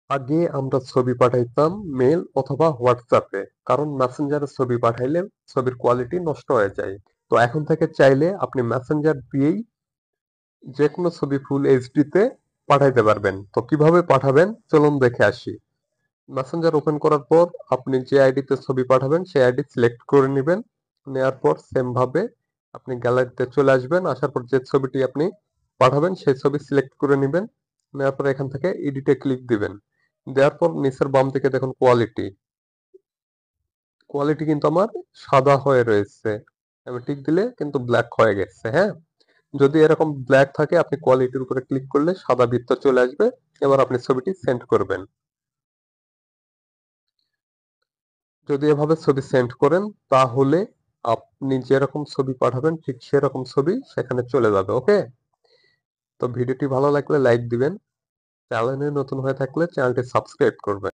আগে আমরা ছবি পাঠাইতাম মেল অথবা হোয়াটসঅ্যাপে, কারণ মেসেঞ্জারে ছবি পাঠাইলে ছবির কোয়ালিটি নষ্ট হয়ে যায়। তো এখন থেকে চাইলে আপনি মেসেঞ্জার দিয়েই যে কোনো ছবি ফুল এইচডি তে পাঠাইতে পারবেন। তো কিভাবে পাঠাবেন চলুন দেখে আসি। মেসেঞ্জার ওপেন করার পর আপনি যে আইডিতে ছবি পাঠাবেন সেই আইডি সিলেক্ট করে নেবেন। নেওয়ার পর সেম ভাবে আপনি গ্যালারিতে চলে আসবেন। আসার পর যে ছবিটি আপনি পাঠাবেন সেই ছবি সিলেক্ট করে নেবেন। নেওয়ার পর এখান থেকে এডিটে ক্লিক দিবেন। দেওয়ার পর নিচের বাম দিকে দেখুন কোয়ালিটি। কোয়ালিটি কিন্তু আমার সাদা হয়ে রয়েছে। আমি টিক দিলে কিন্তু ব্ল্যাক হয়ে গেছে, হ্যাঁ? যদি এরকম ব্ল্যাক থাকে আপনি কোয়ালিটির উপরে ক্লিক করলে সাদা বৃত্ত চলে আসবে। এবার আপনি ছবিটি সেন্ড করবেন। যদি এভাবে ছবি সেন্ড করেন তাহলে আপনি যেরকম ছবি পাঠাবেন ঠিক সেরকম ছবি সেখানে চলে যাবে, ওকে? তো ভিডিওটি ভালো লাগলে লাইক দিবেন। চ্যানেলে নতুন হয়ে থাকলে চ্যানেলটি সাবস্ক্রাইব করবেন।